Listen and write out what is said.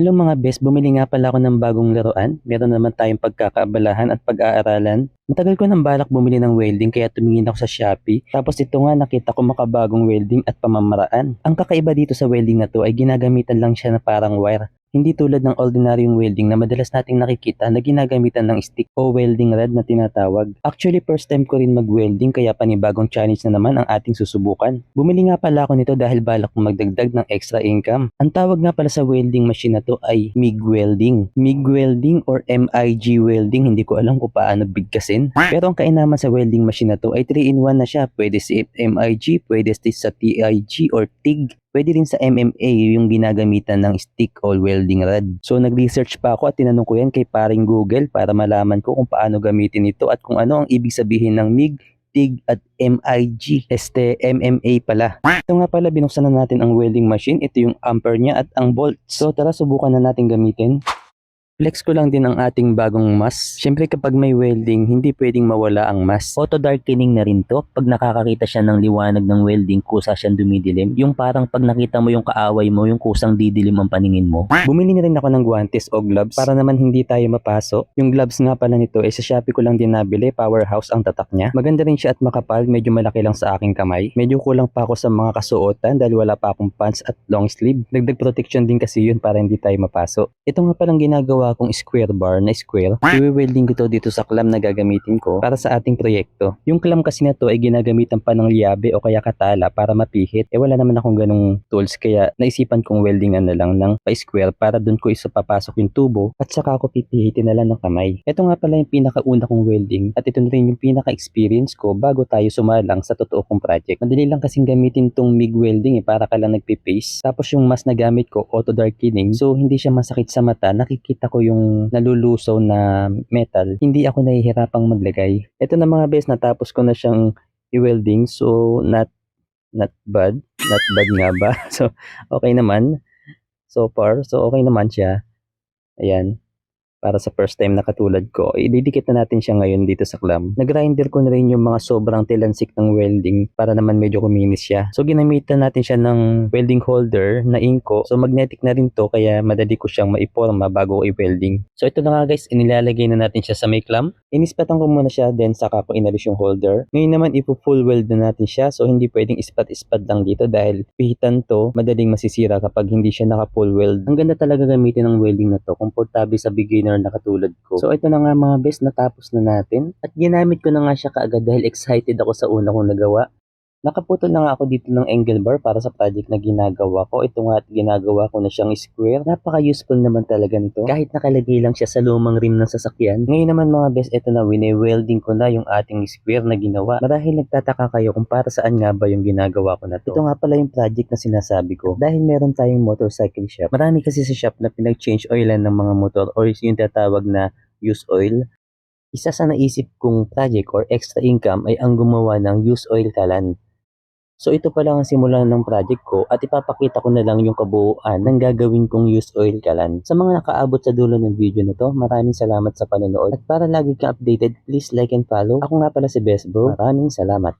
Hello mga best, bumili nga pala ako ng bagong laruan. Meron naman tayong pagkakaabalahan at pag-aaralan. Matagal ko nang balak bumili ng welding kaya tumingin ako sa Shopee. Tapos ito nga nakita ko makabagong welding at pamamaraan. Ang kakaiba dito sa welding na to ay ginagamitan lang siya na parang wire. Hindi tulad ng ordinaryong welding na madalas nating nakikita na ginagamitan ng stick o welding rod na tinatawag. Actually, first time ko rin mag-welding kaya panibagong challenge na naman ang ating susubukan. Bumili nga pala ako nito dahil balak kong magdagdag ng extra income. Ang tawag nga pala sa welding machine na to ay MIG welding. MIG welding or MIG welding, hindi ko alam kung paano bigkasin. Pero ang kainaman sa welding machine na to ay 3-in-1 na siya. Pwede sa MIG, pwede sa TIG or TIG. Pwede rin sa MMA yung ginagamitan ng stick o welding rod. So nag-research pa ako at tinanong ko yan kay paring Google para malaman ko kung paano gamitin ito at kung ano ang ibig sabihin ng MIG, TIG at MIG. MMA pala. Ito nga pala, binuksan na natin ang welding machine. Ito yung ampere niya at ang volts. So tara, subukan na natin gamitin. Flex ko lang din ang ating bagong mask. Siyempre kapag may welding, hindi pwedeng mawala ang mask. Auto darkening na rin to. Pag nakakakita siya ng liwanag ng welding, kusa siyang dumidilim. Yung parang pag nakita mo yung kaaway mo, yung kusang didilim ang paningin mo. Bumili na rin ako ng guantes o gloves para naman hindi tayo mapaso. Yung gloves nga pala nito ay sa Shopee ko lang din nabili. Powerhouse ang tatak niya. Maganda rin siya at makapal. Medyo malaki lang sa aking kamay. Medyo kulang pa ako sa mga kasuotan dahil wala pa akong pants at long sleeve. Dagdag protection din kasi yun para hindi tayo mapaso. Ito nga palang ginagawa kong square bar na square. I-welding ko to dito sa clamp na gagamitin ko para sa ating proyekto. Yung clamp kasi na to ay ginagamitan pa ng liabe o kaya katala para mapihit. Wala naman akong ganung tools kaya naisipan kong weldingan na lang ng pa-square para dun ko isa papasok yung tubo at saka ako pipihitin na lang ng kamay. Ito nga pala yung pinakauna kong welding at ito na rin yung pinaka-experience ko bago tayo sumalang sa totoo kong project. Madali lang kasing gamitin tong MIG welding para ka lang nagpipaste. Tapos yung mas na gamit ko, auto darkening, so hindi siya masakit sa mata. Nakikita ko yung nalulusaw na metal, hindi ako nahihirapang maglagay. Ito na mga best, natapos ko na siyang i-welding, so not bad nga ba? So okay naman so far, so okay naman siya. Ayan, para sa first time na katulad ko, ididikit na natin siya ngayon dito sa clamp. Nag-grinder ko na rin yung mga sobrang tilansik ng welding para naman medyo kuminis siya. So ginamitan natin siya ng welding holder na inko. So magnetic na rin to kaya madali ko siyang maiporma bago ko i-welding. So ito na nga guys, inilalagay na natin siya sa may clamp. Inispatan ko muna siya, then saka ko inalis yung holder. Ngayon naman ipo-full weld na natin siya. So hindi pwedeng ispat-ispat lang dito dahil pihitan to, madaling masisira kapag hindi siya naka-full weld. Ang ganda talaga gamitin ng welding na to. Komportable sa beginner na katulad ko. So ito na nga mga best, natapos na natin. At ginamit ko na nga siya kaagad dahil excited ako sa una kong nagawa. Nakaputol na nga ako dito ng angle bar para sa project na ginagawa ko. Ito nga at ginagawa ko na siyang square. Napaka-useful naman talaga nito. Kahit nakalagay lang siya sa lumang rim ng sasakyan. Ngayon naman mga best, ito na, wine-welding ko na yung ating square na ginawa. Marahil nagtataka kayo kung para saan nga ba yung ginagawa ko na to. Ito nga pala yung project na sinasabi ko. Dahil meron tayong motorcycle shop. Marami kasi sa shop na pinag-change oilan ng mga motor or yung tatawag na use oil. Isa sa naisip kong project or extra income ay ang gumawa ng use oil kalan. So ito pa lang ang simulan ng project ko at ipapakita ko na lang yung kabuuan ng gagawin kong use oil kalan. Sa mga nakaabot sa dulo ng video na to, maraming salamat sa panonood. At para lagi kang updated, please like and follow. Ako nga pala si Best Bro. Maraming salamat.